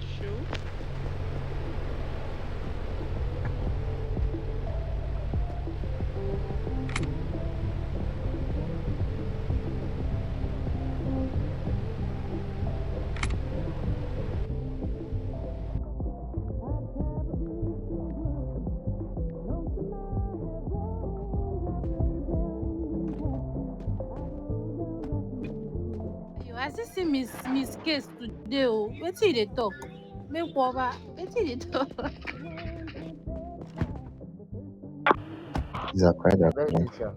true. You as see Miss Case today oh, wetin you dey talk? Make woba, wetin you dey talk? Zakwada. Very good, sir.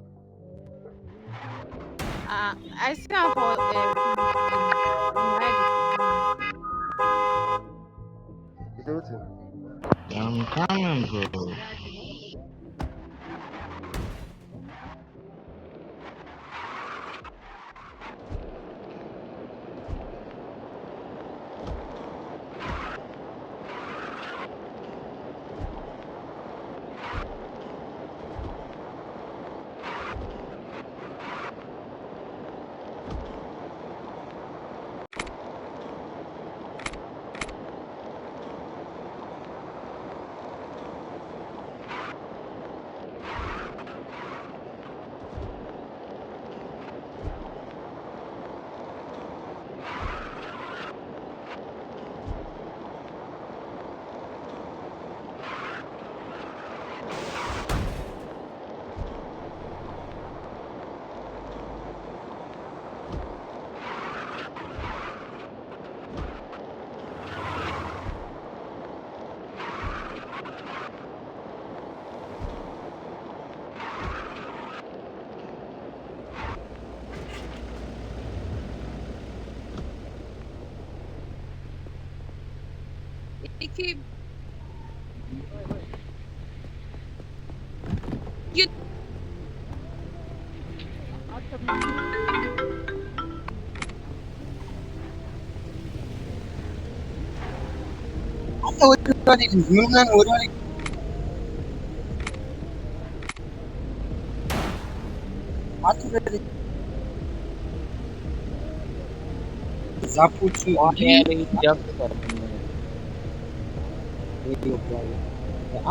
I see am for Una You do too. I'm coming, bro. Iki, you ዛፎቹ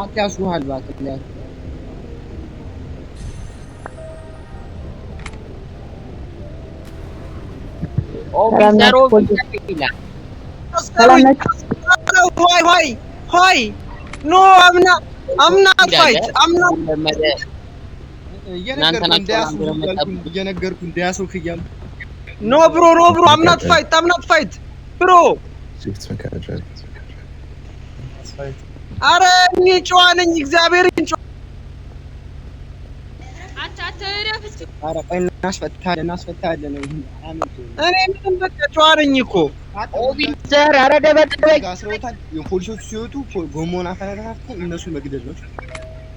አንተ ያስሩሃል እባክህ ላይ ኦፊሰር ይላል። ሆይ ኖ አምና ፋይት አምና እየነገርኩ እንዳያሶክ እያሉ ኖ ብሮ አምናት ፋይት ብሮ አረ እኔ ጨዋ ነኝ እግዚአብሔርን ጨዋ አረ ቆይ እናስፈታለን እኔ ምንም በቃ ጨዋ ነኝ እኮ ኦፊሰር አረ ደበደበኝ። የፖሊሶች ሲወጡ ጎሞና ፈራራፍኩ እነሱ መግደል ነው።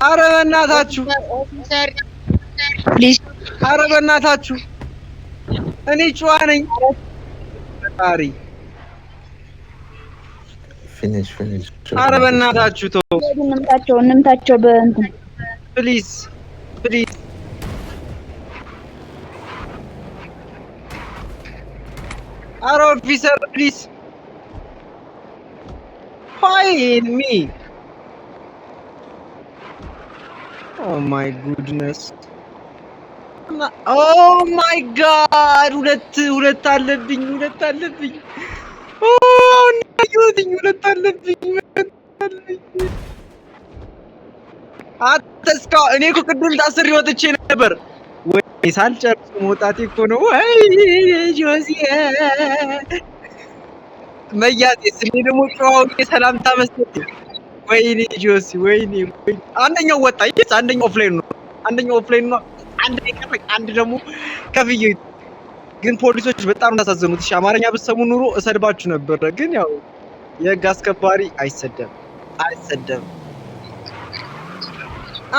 አረ በእናታችሁ ኦፊሰር ፕሊዝ አረ በእናታችሁ እኔ ጨዋ ነኝ። ፈጣሪ ፊኒሽ አረ በእናታችሁ ተው እንምታቸው በእንትን ፕሊዝ አረ ኦፊሰር ፕሊዝ find me oh my goodness oh my god ሁለት አለብኝ oh ሁለት አለብኝ አትስካ እኔ እኮ ቅድም ታስሬ ወጥቼ ነበር ወይ ሳልጨርስ መውጣቴ እኮ ነው ወይ ጆሲ መያዝ እኔ ደግሞ ጨዋው የሰላምታ መስጠት ወይኔ ጆሲ ወይኔ አንደኛው ወጣ አንደኛው ኦፍላይን ነው አንድ ይቀርቅ አንድ ደግሞ ከፍዬ ግን ፖሊሶች በጣም እንዳሳዘኑት እሺ አማርኛ ብትሰሙ ኑሮ እሰድባችሁ ነበር ግን ያው የህግ አስከባሪ አይሰደም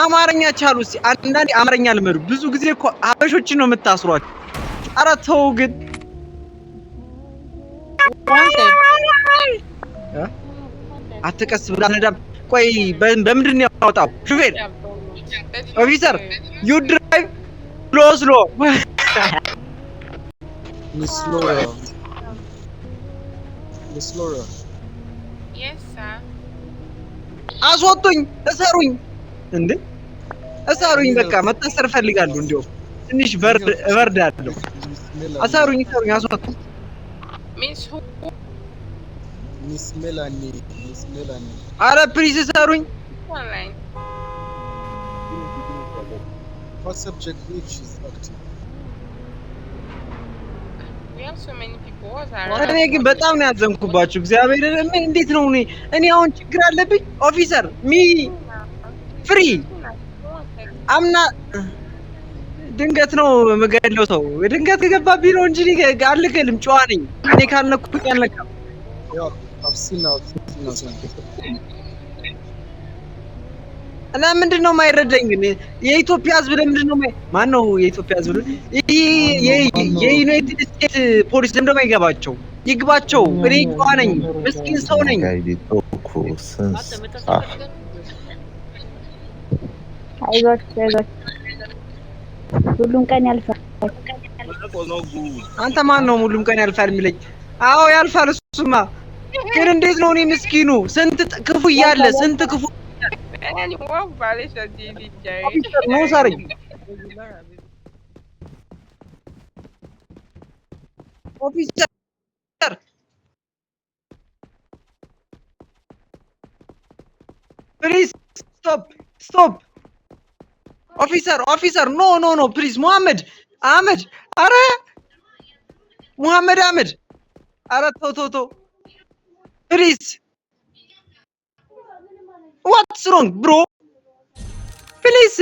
አማርኛ ቻሉ እስኪ አንዳንዴ አማርኛ ልመዱ ብዙ ጊዜ እኮ ሀበሾችን ነው የምታስሯቸው ኧረ ተው ግን አትቀስ ብላ ነዳም ቆይ በምንድን ነው ያወጣው ሹፌር ኦፊሰር ዩ ድራይቭ ስሎ አስወጡኝ እሰሩኝ እንዴ እሰሩኝ በቃ መታሰር ፈልጋለሁ እንደው ትንሽ እበርዳለሁ እሰሩኝ አስወጡኝ Miss Melanie. አረ ፕሊዝ እሰሩኝ What subject if she's active? We have so many people. እኔ ግን በጣም ነው ያዘንኩባችሁ እግዚአብሔር እንዴት ነው እኔ አሁን ችግር አለብኝ ኦፊሰር ሚ ፍሪ አምና ድንገት ነው መገደለው ሰው ድንገት ከገባብኝ ነው እንጂ አልገልም ጨዋ ነኝ እኔ ካልነኩኝ አልነካም Yeah, I've seen her. እና ምንድነው ማይረዳኝ ግን የኢትዮጵያ ህዝብ ለምንድን ነው ማን ነው የኢትዮጵያ ህዝብ የዩናይትድ ስቴትስ ፖሊስ ለምንድን ነው የማይገባቸው ይግባቸው እኔ ጨዋ ነኝ ምስኪን ሰው ነኝ አይዞህ ሁሉም ቀን ያልፋል አንተ ማን ነው ሁሉም ቀን ያልፋል የሚለኝ አዎ ያልፋል እሱማ ግን እንዴት ነው እኔ ምስኪኑ ስንት ክፉ እያለ ስንት ክፉ ነው ሳረኝ ኦፊሰር ፕሊዝ ስቶፕ ኦፊሰር ኖ ፕሊዝ ሙሐመድ አህመድ አረ ሙሐመድ አህመድ አረ ተው ፕሊዝ what's wrong bro please